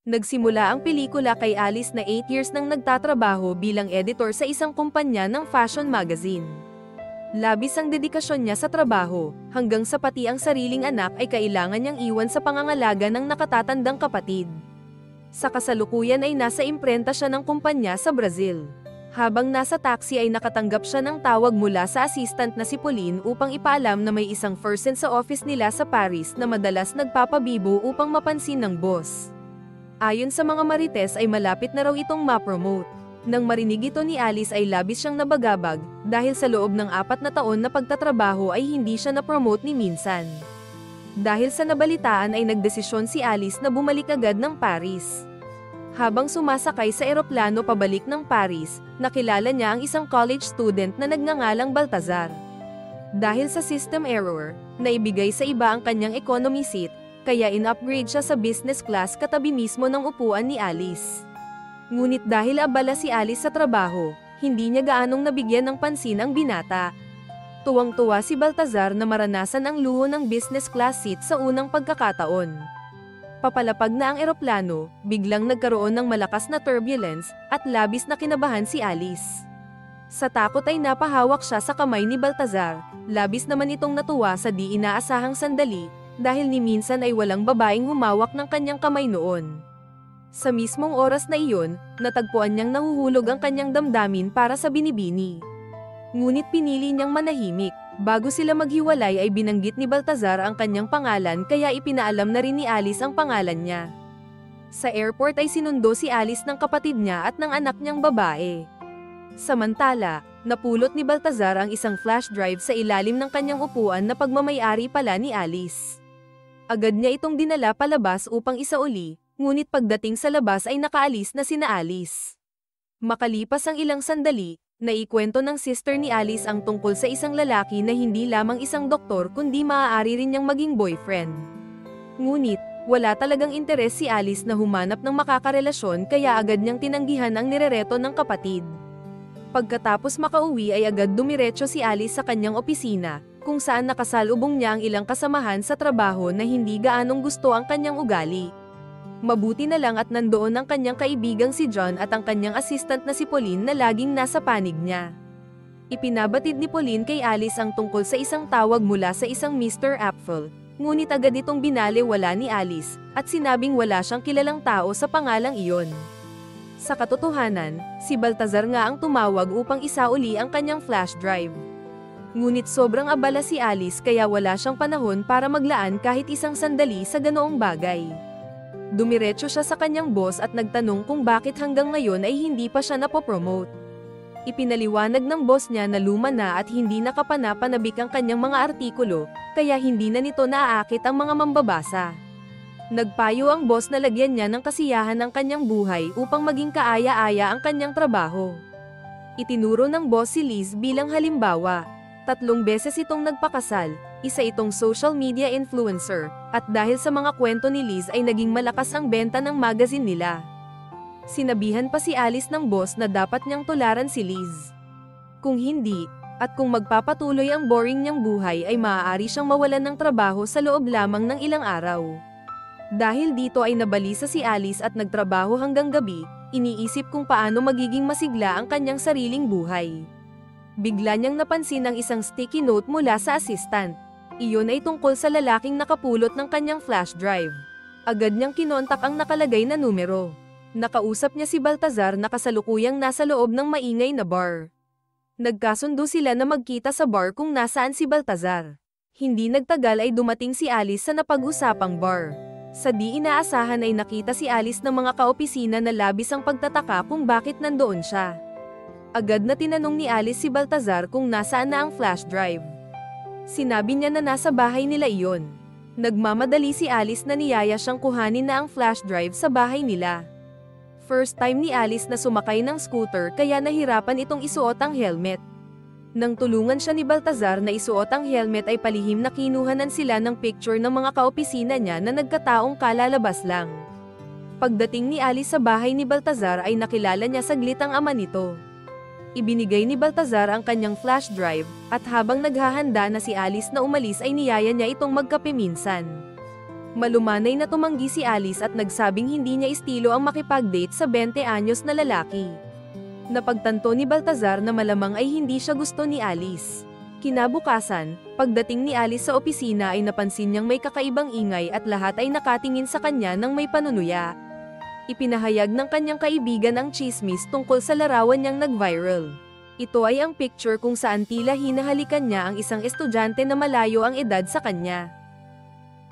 Nagsimula ang pelikula kay Alice na 8 years nang nagtatrabaho bilang editor sa isang kumpanya ng fashion magazine. Labis ang dedikasyon niya sa trabaho, hanggang sa pati ang sariling anak ay kailangan niyang iwan sa pangangalaga ng nakatatandang kapatid. Sa kasalukuyan ay nasa imprenta siya ng kumpanya sa Brazil. Habang nasa taxi ay nakatanggap siya ng tawag mula sa assistant na si Pauline upang ipaalam na may isang person sa office nila sa Paris na madalas nagpapabibo upang mapansin ng boss. Ayon sa mga marites ay malapit na raw itong ma-promote. Nang marinig ito ni Alice ay labis siyang nabagabag, dahil sa loob ng 4 na taon na pagtatrabaho ay hindi siya na-promote ni minsan. Dahil sa nabalitaan ay nagdesisyon si Alice na bumalik agad ng Paris. Habang sumasakay sa eroplano pabalik ng Paris, nakilala niya ang isang college student na nagngangalang Baltazar. Dahil sa system error, naibigay sa iba ang kanyang economy seat, kaya in-upgrade siya sa business class katabi mismo ng upuan ni Alice. Ngunit dahil abala si Alice sa trabaho, hindi niya gaanong nabigyan ng pansin ang binata. Tuwang-tuwa si Baltazar na maranasan ang luho ng business class seat sa unang pagkakataon. Papalapag na ang eroplano, biglang nagkaroon ng malakas na turbulence, at labis na kinabahan si Alice. Sa takot ay napahawak siya sa kamay ni Baltazar, labis naman itong natuwa sa di inaasahang sandali, dahil ni minsan ay walang babaeng humawak ng kanyang kamay noon. Sa mismong oras na iyon, natagpuan niyang nahuhulog ang kanyang damdamin para sa binibini. Ngunit pinili niyang manahimik. Bago sila maghiwalay ay binanggit ni Baltazar ang kanyang pangalan kaya ipinaalam na rin ni Alice ang pangalan niya. Sa airport ay sinundo si Alice ng kapatid niya at ng anak niyang babae. Samantala, napulot ni Baltazar ang isang flash drive sa ilalim ng kanyang upuan na pagmamay-ari pala ni Alice. Agad niya itong dinala palabas upang isauli, ngunit pagdating sa labas ay nakaalis na sina Alice. Makalipas ang ilang sandali, naikwento ng sister ni Alice ang tungkol sa isang lalaki na hindi lamang isang doktor kundi maaari rin niyang maging boyfriend. Ngunit, wala talagang interes si Alice na humanap ng makakarelasyon kaya agad niyang tinanggihan ang nirereto ng kapatid. Pagkatapos makauwi ay agad dumiretso si Alice sa kanyang opisina, kung saan nakasalubong niya ang ilang kasamahan sa trabaho na hindi gaanong gusto ang kanyang ugali. Mabuti na lang at nandoon ang kanyang kaibigang si John at ang kanyang assistant na si Pauline na laging nasa panig niya. Ipinabatid ni Pauline kay Alice ang tungkol sa isang tawag mula sa isang Mr. Apfel, ngunit agad itong binaliwala ni Alice, at sinabing wala siyang kilalang tao sa pangalang iyon. Sa katotohanan, si Baltazar nga ang tumawag upang isauli ang kanyang flash drive. Ngunit sobrang abala si Alice kaya wala siyang panahon para maglaan kahit isang sandali sa ganoong bagay. Dumiretso siya sa kanyang boss at nagtanong kung bakit hanggang ngayon ay hindi pa siya napopromote. Ipinaliwanag ng boss niya na luma na at hindi nakapanapanabik ang kanyang mga artikulo, kaya hindi na nito naaakit ang mga mambabasa. Nagpayo ang boss na lagyan niya ng kasiyahan ang kanyang buhay upang maging kaaya-aya ang kanyang trabaho. Itinuro ng boss si Liz bilang halimbawa. 3 beses itong nagpakasal, isa itong social media influencer, at dahil sa mga kwento ni Liz ay naging malakas ang benta ng magazine nila. Sinabihan pa si Alice ng boss na dapat niyang tularan si Liz. Kung hindi, at kung magpapatuloy ang boring niyang buhay ay maaari siyang mawalan ng trabaho sa loob lamang ng ilang araw. Dahil dito ay nabalisa si Alice at nagtrabaho hanggang gabi, iniisip kung paano magiging masigla ang kanyang sariling buhay. Bigla niyang napansin ang isang sticky note mula sa assistant. Iyon ay tungkol sa lalaking nakapulot ng kanyang flash drive. Agad niyang kinontak ang nakalagay na numero. Nakausap niya si Baltazar na kasalukuyang nasa loob ng maingay na bar. Nagkasundo sila na magkita sa bar kung nasaan si Baltazar. Hindi nagtagal ay dumating si Alice sa napag-usapang bar. Sa di inaasahan ay nakita si Alice ng mga kaopisina na labis ang pagtataka kung bakit nandoon siya. Agad na tinanong ni Alice si Baltazar kung nasaan na ang flash drive. Sinabi niya na nasa bahay nila iyon. Nagmamadali si Alice na niyaya siyang kuhanin na ang flash drive sa bahay nila. First time ni Alice na sumakay ng scooter kaya nahirapan itong isuot ang helmet. Nang tulungan siya ni Baltazar na isuot ang helmet ay palihim na kinuhanan sila ng picture ng mga kaopisina niya na nagkataong kalalabas lang. Pagdating ni Alice sa bahay ni Baltazar ay nakilala niya saglit ang ama nito. Ibinigay ni Baltazar ang kanyang flash drive, at habang naghahanda na si Alice na umalis ay niyaya niya itong magkape minsan. Malumanay na tumanggi si Alice at nagsabing hindi niya estilo ang makipag-date sa 20 anyos na lalaki. Napagtanto ni Baltazar na malamang ay hindi siya gusto ni Alice. Kinabukasan, pagdating ni Alice sa opisina ay napansin niyang may kakaibang ingay at lahat ay nakatingin sa kanya ng may panunuya. Ipinahayag ng kanyang kaibigan ang chismis tungkol sa larawan niyang nag-viral. Ito ay ang picture kung saan tila hinahalikan niya ang isang estudyante na malayo ang edad sa kanya.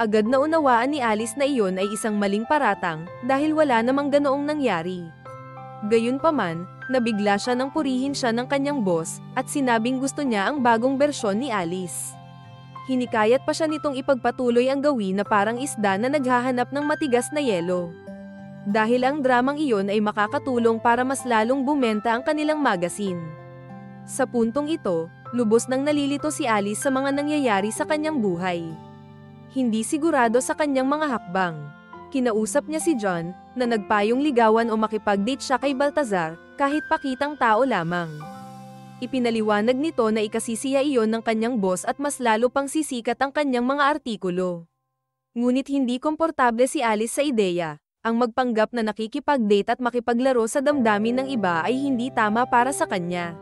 Agad na unawaan ni Alice na iyon ay isang maling paratang, dahil wala namang ganoong nangyari. Gayunpaman, nabigla siya nang purihin siya ng kanyang boss, at sinabing gusto niya ang bagong bersyon ni Alice. Hinikayat pa siya nitong ipagpatuloy ang gawin na parang isda na naghahanap ng matigas na yelo. Dahil ang dramang iyon ay makakatulong para mas lalong bumenta ang kanilang magazine. Sa puntong ito, lubos nang nalilito si Alice sa mga nangyayari sa kanyang buhay. Hindi sigurado sa kanyang mga hakbang. Kinausap niya si John, na nagpayong ligawan o makipag-date siya kay Baltazar, kahit pakitang tao lamang. Ipinaliwanag nito na ikasisiya iyon ng kanyang boss at mas lalo pang sisikat ang kanyang mga artikulo. Ngunit hindi komportable si Alice sa ideya. Ang magpanggap na nakikipag-date at makipaglaro sa damdamin ng iba ay hindi tama para sa kanya.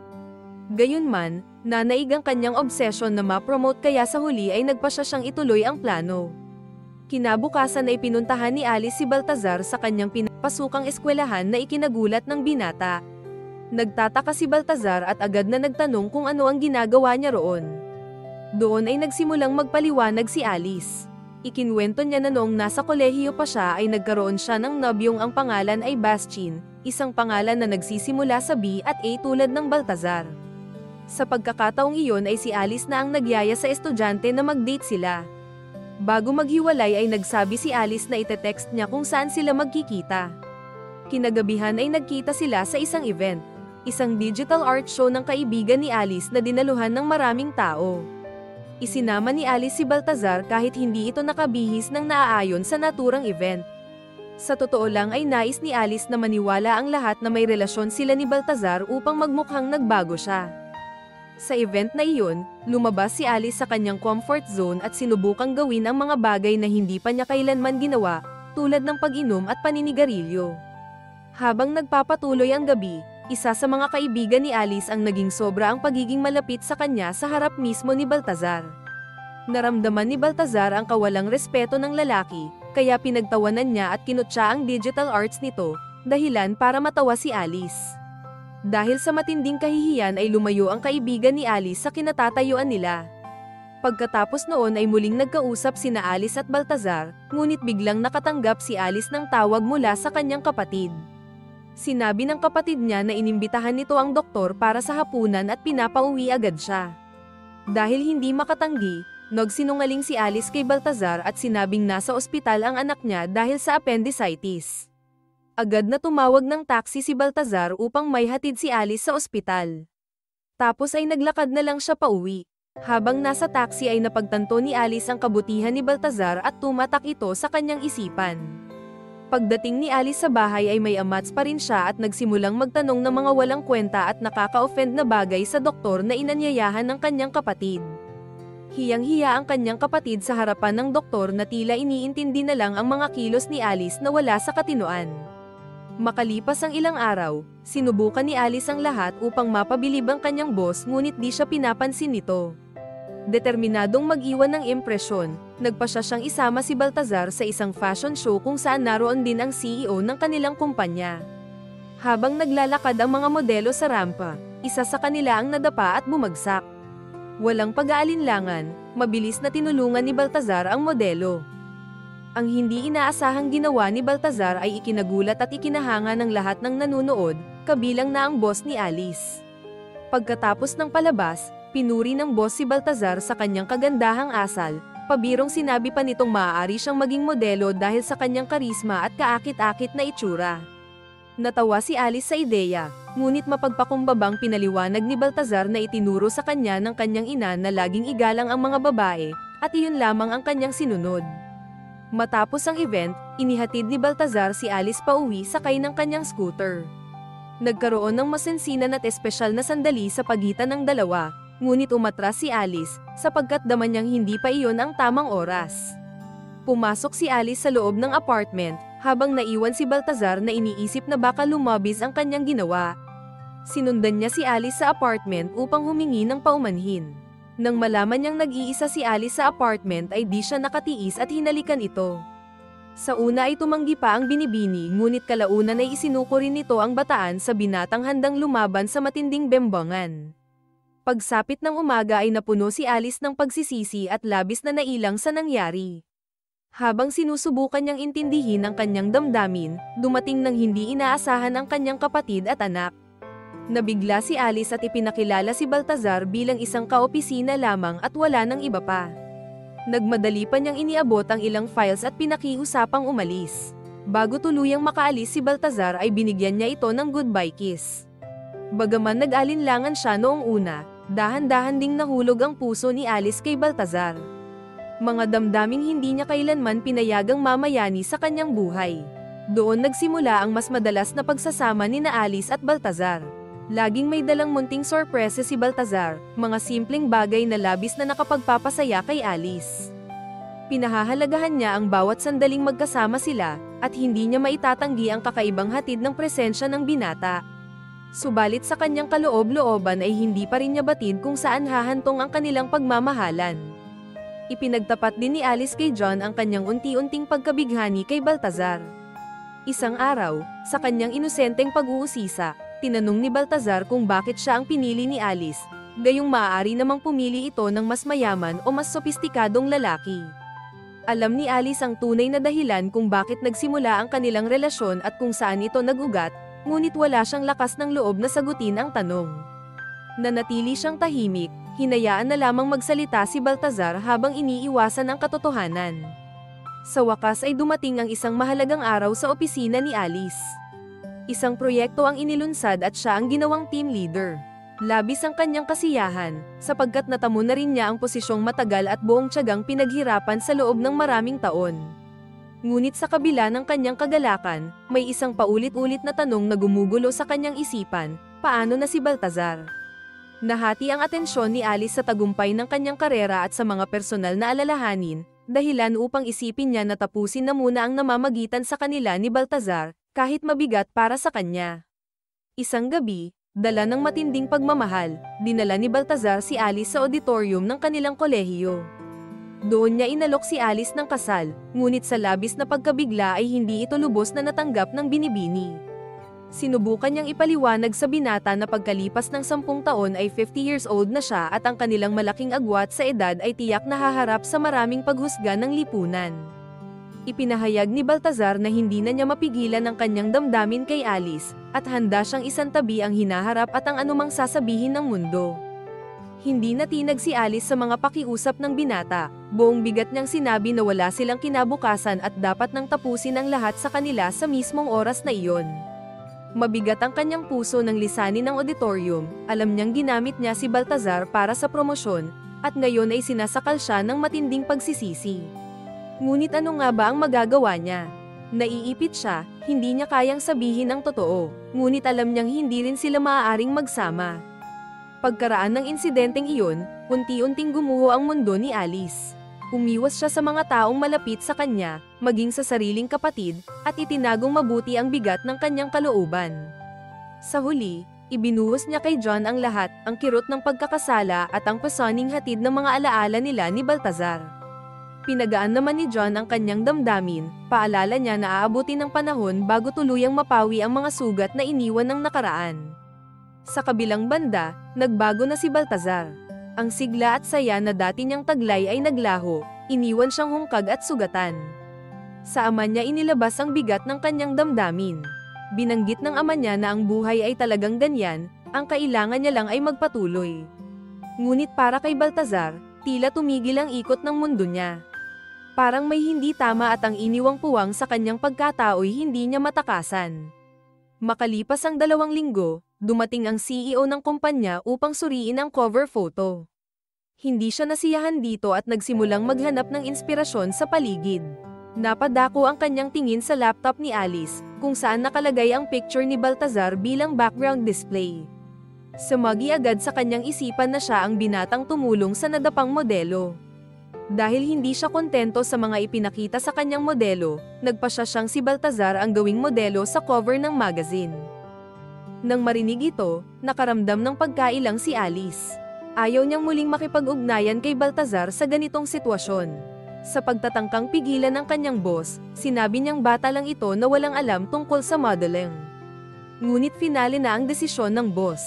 Gayunman, nanaig ang kanyang obsession na ma-promote kaya sa huli ay nagpasya siyang ituloy ang plano. Kinabukasan ay pinuntahan ni Alice si Baltazar sa kanyang pinapasukang eskwelahan na ikinagulat ng binata. Nagtataka si Baltazar at agad na nagtanong kung ano ang ginagawa niya roon. Doon ay nagsimulang magpaliwanag si Alice. Ikinwento niya na noong nasa kolehiyo pa siya ay nagkaroon siya ng nobyong ang pangalan ay Bastian, isang pangalan na nagsisimula sa B at A tulad ng Baltazar. Sa pagkakataong iyon ay si Alice na ang nagyaya sa estudyante na mag-date sila. Bago maghiwalay ay nagsabi si Alice na ite-text niya kung saan sila magkikita. Kinagabihan ay nagkita sila sa isang event, isang digital art show ng kaibigan ni Alice na dinaluhan ng maraming tao. Isinama ni Alice si Baltazar kahit hindi ito nakabihis ng naaayon sa naturang event. Sa totoo lang ay nais ni Alice na maniwala ang lahat na may relasyon sila ni Baltazar upang magmukhang nagbago siya. Sa event na iyon, lumabas si Alice sa kanyang comfort zone at sinubukang gawin ang mga bagay na hindi pa niya kailanman ginawa, tulad ng pag-inom at paninigarilyo. Habang nagpapatuloy ang gabi, isa sa mga kaibigan ni Alice ang naging sobra ang pagiging malapit sa kanya sa harap mismo ni Baltazar. Naramdaman ni Baltazar ang kawalang respeto ng lalaki, kaya pinagtawanan niya at kinutya ang digital arts nito, dahilan para matawa si Alice. Dahil sa matinding kahihiyan ay lumayo ang kaibigan ni Alice sa kinatatayuan nila. Pagkatapos noon ay muling nagkausap sina Alice at Baltazar, ngunit biglang nakatanggap si Alice ng tawag mula sa kanyang kapatid. Sinabi ng kapatid niya na inimbitahan nito ang doktor para sa hapunan at pinapauwi agad siya. Dahil hindi makatanggi, nagsinungaling si Alice kay Baltazar at sinabing nasa ospital ang anak niya dahil sa appendicitis. Agad na tumawag ng taxi si Baltazar upang maihatid si Alice sa ospital. Tapos ay naglakad na lang siya pauwi. Habang nasa taxi ay napagtanto ni Alice ang kabutihan ni Baltazar at tumatak ito sa kanyang isipan. Pagdating ni Alice sa bahay ay may amats pa rin siya at nagsimulang magtanong ng mga walang kwenta at nakaka-offend na bagay sa doktor na inanyayahan ng kanyang kapatid. Hiyang-hiya ang kanyang kapatid sa harapan ng doktor na tila iniintindi na lang ang mga kilos ni Alice na wala sa katinoan. Makalipas ang ilang araw, sinubukan ni Alice ang lahat upang mapabilib ang kanyang boss ngunit di siya pinapansin nito. Determinadong mag-iwan ng impresyon, nagpasya siyang isama si Baltazar sa isang fashion show kung saan naroon din ang CEO ng kanilang kumpanya. Habang naglalakad ang mga modelo sa rampa, isa sa kanila ang nadapa at bumagsak. Walang pag-aalinlangan, mabilis na tinulungan ni Baltazar ang modelo. Ang hindi inaasahang ginawa ni Baltazar ay ikinagulat at ikinahanga ng lahat ng nanunood, kabilang na ang boss ni Alice. Pagkatapos ng palabas, pinuri ng boss si Baltazar sa kanyang kagandahang asal, pabirong sinabi pa nitong maaari siyang maging modelo dahil sa kanyang karisma at kaakit-akit na itsura. Natawa si Alice sa ideya, ngunit mapagpakumbabang pinaliwanag ni Baltazar na itinuro sa kanya ng kanyang ina na laging igalang ang mga babae, at iyon lamang ang kanyang sinunod. Matapos ang event, inihatid ni Baltazar si Alice pauwi sakay ng kanyang scooter. Nagkaroon ng masensinan at espesyal na sandali sa pagitan ng dalawa, ngunit umatras si Alice, sapagkat daman niyang hindi pa iyon ang tamang oras. Pumasok si Alice sa loob ng apartment, habang naiwan si Baltazar na iniisip na baka lumabis ang kanyang ginawa. Sinundan niya si Alice sa apartment upang humingi ng paumanhin. Nang malaman niyang nag-iisa si Alice sa apartment ay di siya nakatiis at hinalikan ito. Sa una ay tumanggi pa ang binibini, ngunit kalaunan ay isinuko rin nito ang bataan sa binatang handang lumaban sa matinding bembangan. Pagsapit ng umaga ay napuno si Alice ng pagsisisi at labis na nailang sa nangyari. Habang sinusubukan niyang intindihin ang kanyang damdamin, dumating nang hindi inaasahan ang kanyang kapatid at anak. Nabigla si Alice at ipinakilala si Baltazar bilang isang kaopisina lamang at wala nang iba pa. Nagmadali pa niyang iniabot ang ilang files at pinakiusapang umalis. Bago tuluyang makaalis si Baltazar ay binigyan niya ito ng goodbye kiss. Bagaman nag-alinlangan siya noong una, dahan-dahan ding nahulog ang puso ni Alice kay Baltazar. Mga damdaming hindi niya kailanman pinayagang mamayani sa kanyang buhay. Doon nagsimula ang mas madalas na pagsasama ni na Alice at Baltazar. Laging may dalang munting sorpresa si Baltazar, mga simpleng bagay na labis na nakapagpapasaya kay Alice. Pinahahalagahan niya ang bawat sandaling magkasama sila, at hindi niya maitatanggi ang kakaibang hatid ng presensya ng binata. Subalit sa kanyang kaloob-looban ay hindi pa rin niya batid kung saan hahantong ang kanilang pagmamahalan. Ipinagtapat din ni Alice kay John ang kanyang unti-unting pagkabighani kay Baltazar. Isang araw, sa kanyang inosenteng pag-uusisa, tinanong ni Baltazar kung bakit siya ang pinili ni Alice, gayong maaari namang pumili ito ng mas mayaman o mas sopistikadong lalaki. Alam ni Alice ang tunay na dahilan kung bakit nagsimula ang kanilang relasyon at kung saan ito nag-ugat, ngunit wala siyang lakas ng loob na sagutin ang tanong. Nanatili siyang tahimik, hinayaan na lamang magsalita si Baltazar habang iniiwasan ang katotohanan. Sa wakas ay dumating ang isang mahalagang araw sa opisina ni Alice. Isang proyekto ang inilunsad at siya ang ginawang team leader. Labis ang kanyang kasiyahan, sapagkat natamo na rin niya ang posisyong matagal at buong tiyagang pinaghirapan sa loob ng maraming taon. Ngunit sa kabila ng kanyang kagalakan, may isang paulit-ulit na tanong na gumugulo sa kanyang isipan, paano na si Baltazar? Nahati ang atensyon ni Alice sa tagumpay ng kanyang karera at sa mga personal na alalahanin, dahilan upang isipin niya na tapusin na muna ang namamagitan sa kanila ni Baltazar, kahit mabigat para sa kanya. Isang gabi, dala ng matinding pagmamahal, dinala ni Baltazar si Alice sa auditorium ng kanilang kolehiyo. Doon niya inalok si Alice ng kasal, ngunit sa labis na pagkabigla ay hindi ito lubos na natanggap ng binibini. Sinubukan niyang ipaliwanag sa binata na pagkalipas ng 10 taon ay 50 years old na siya at ang kanilang malaking agwat sa edad ay tiyak na haharap sa maraming paghusga ng lipunan. Ipinahayag ni Baltazar na hindi na niya mapigilan ang kanyang damdamin kay Alice, at handa siyang isantabi ang hinaharap at ang anumang sasabihin ng mundo. Hindi natinag si Alice sa mga pakiusap ng binata, buong bigat niyang sinabi na wala silang kinabukasan at dapat nang tapusin ang lahat sa kanila sa mismong oras na iyon. Mabigat ang kanyang puso nang lisanin ng auditorium, alam niyang ginamit niya si Baltazar para sa promosyon, at ngayon ay sinasakal siya ng matinding pagsisisi. Ngunit ano nga ba ang magagawa niya? Naiipit siya, hindi niya kayang sabihin ang totoo, ngunit alam niyang hindi rin sila maaaring magsama. Pagkaraan ng insidenteng iyon, unti-unting gumuho ang mundo ni Alice. Umiwas siya sa mga taong malapit sa kanya, maging sa sariling kapatid, at itinagong mabuti ang bigat ng kanyang kalooban. Sa huli, ibinuhos niya kay John ang lahat, ang kirot ng pagkakasala at ang pasoning hatid ng mga alaala nila ni Baltazar. Pinagaan naman ni John ang kanyang damdamin, paalala niya na aabutin ng panahon bago tuluyang mapawi ang mga sugat na iniwan ng nakaraan. Sa kabilang banda, nagbago na si Baltazar. Ang sigla at saya na dati niyang taglay ay naglaho, iniwan siyang hungkag at sugatan. Sa ama niya inilabas ang bigat ng kanyang damdamin. Binanggit ng ama niya na ang buhay ay talagang ganyan, ang kailangan niya lang ay magpatuloy. Ngunit para kay Baltazar, tila tumigil ang ikot ng mundo niya. Parang may hindi tama at ang iniwang puwang sa kanyang pagkatao'y hindi niya matakasan. Makalipas ang 2 linggo, dumating ang CEO ng kumpanya upang suriin ang cover photo. Hindi siya nasiyahan dito at nagsimulang maghanap ng inspirasyon sa paligid. Napadako ang kanyang tingin sa laptop ni Alice, kung saan nakalagay ang picture ni Baltazar bilang background display. Sumagi agad sa kanyang isipan na siya ang binatang tumulong sa nadapang modelo. Dahil hindi siya kontento sa mga ipinakita sa kanyang modelo, nagpasya siyang si Baltazar ang gawing modelo sa cover ng magazine. Nang marinig ito, nakaramdam ng pagkailang si Alice. Ayaw niyang muling makipag-ugnayan kay Baltazar sa ganitong sitwasyon. Sa pagtatangkang pigilan ng kanyang boss, sinabi niyang bata lang ito na walang alam tungkol sa modeling. Ngunit finale na ang desisyon ng boss.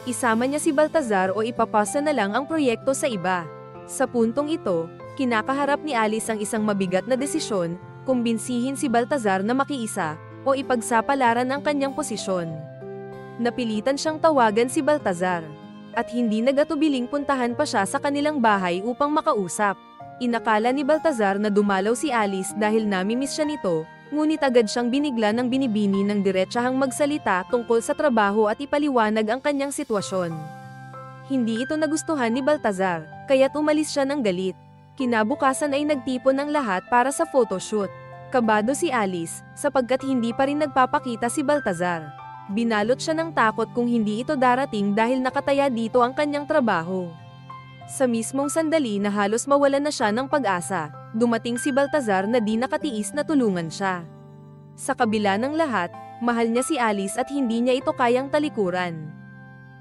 Isama niya si Baltazar o ipapasa na lang ang proyekto sa iba. Sa puntong ito, kinakaharap ni Alice ang isang mabigat na desisyon, kumbinsihin si Baltazar na makiisa, o ipagsapalaran ang kanyang posisyon. Napilitan siyang tawagan si Baltazar, at hindi nag-atubiling puntahan pa siya sa kanilang bahay upang makausap. Inakala ni Baltazar na dumalaw si Alice dahil namimiss siya nito, ngunit agad siyang binigla ng binibini ng diretsahang magsalita tungkol sa trabaho at ipaliwanag ang kanyang sitwasyon. Hindi ito nagustuhan ni Baltazar, kaya't umalis siya ng galit. Kinabukasan ay nagtipon ng lahat para sa photoshoot. Kabado si Alice, sapagkat hindi pa rin nagpapakita si Baltazar. Binalot siya ng takot kung hindi ito darating dahil nakataya dito ang kanyang trabaho. Sa mismong sandali na halos mawalan na siya ng pag-asa, dumating si Baltazar na di nakatiis na tulungan siya. Sa kabila ng lahat, mahal niya si Alice at hindi niya ito kayang talikuran.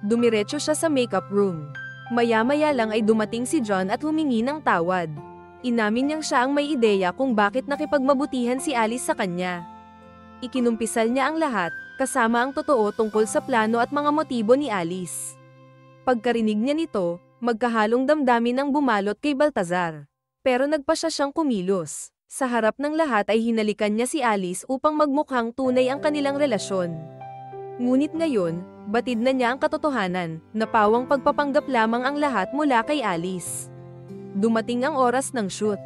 Dumiretso siya sa makeup room. Maya-maya lang ay dumating si John at humingi ng tawad. Inamin niyang siya ang may ideya kung bakit nakipagmabutihan si Alice sa kanya. Ikinumpisal niya ang lahat, kasama ang totoo tungkol sa plano at mga motibo ni Alice. Pagkarinig niya nito, magkahalong damdamin ang bumalot kay Baltazar. Pero nagpasya siyang kumilos. Sa harap ng lahat ay hinalikan niya si Alice upang magmukhang tunay ang kanilang relasyon. Ngunit ngayon, batid na niya ang katotohanan, na pawang pagpapanggap lamang ang lahat mula kay Alice. Dumating ang oras ng shoot.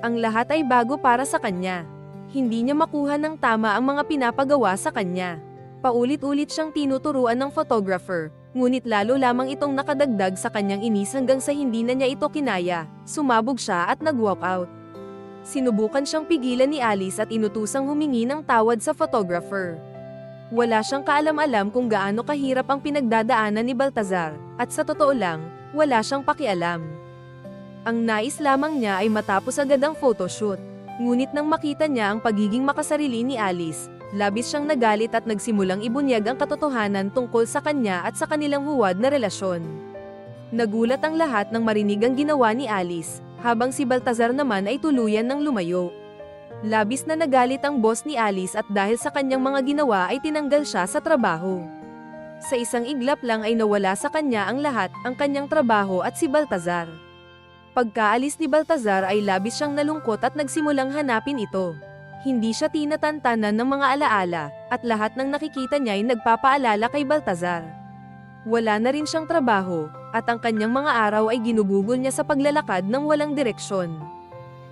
Ang lahat ay bago para sa kanya. Hindi niya makuha ng tama ang mga pinapagawa sa kanya. Paulit-ulit siyang tinuturuan ng photographer, ngunit lalo lamang itong nakadagdag sa kanyang inis hanggang sa hindi na niya ito kinaya. Sumabog siya at nag-walk out. Sinubukan siyang pigilan ni Alice at inutusang humingi ng tawad sa photographer. Wala siyang kaalam-alam kung gaano kahirap ang pinagdadaanan ni Baltazar, at sa totoo lang, wala siyang pakialam. Ang nais lamang niya ay matapos agad ang photoshoot. Ngunit nang makita niya ang pagiging makasarili ni Alice, labis siyang nagalit at nagsimulang ibunyag ang katotohanan tungkol sa kanya at sa kanilang huwad na relasyon. Nagulat ang lahat nang marinig ang ginawa ni Alice, habang si Baltazar naman ay tuluyan ng lumayo. Labis na nagalit ang boss ni Alice at dahil sa kanyang mga ginawa ay tinanggal siya sa trabaho. Sa isang iglap lang ay nawala sa kanya ang lahat, ang kanyang trabaho at si Baltazar. Pagkaalis ni Baltazar ay labis siyang nalungkot at nagsimulang hanapin ito. Hindi siya tinatantanan ng mga alaala, at lahat ng nakikita niya ay nagpapaalala kay Baltazar. Wala na rin siyang trabaho, at ang kanyang mga araw ay ginugugol niya sa paglalakad ng walang direksyon.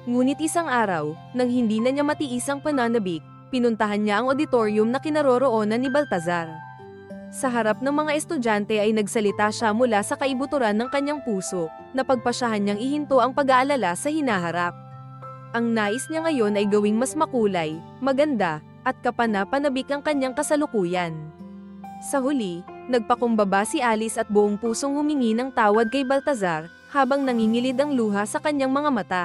Ngunit isang araw, nang hindi na niya matiis ang pananabik, pinuntahan niya ang auditorium na kinaroroonan ni Baltazar. Sa harap ng mga estudyante ay nagsalita siya mula sa kaibuturan ng kanyang puso, na pagpasyahan niyang ihinto ang pag-aalala sa hinaharap. Ang nais niya ngayon ay gawing mas makulay, maganda, at kapana-panabik ang kanyang kasalukuyan. Sa huli, nagpakumbaba si Alice at buong pusong humingi ng tawad kay Baltazar, habang nangingilid ang luha sa kanyang mga mata.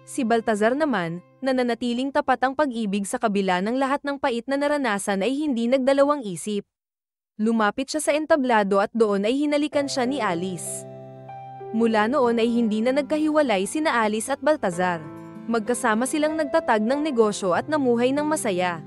Si Baltazar naman, nananatiling tapat ang pag-ibig sa kabila ng lahat ng pait na naranasan ay hindi nagdalawang isip. Lumapit siya sa entablado at doon ay hinalikan siya ni Alice. Mula noon ay hindi na nagkahiwalay sina Alice at Baltazar. Magkasama silang nagtatag ng negosyo at namuhay ng masaya.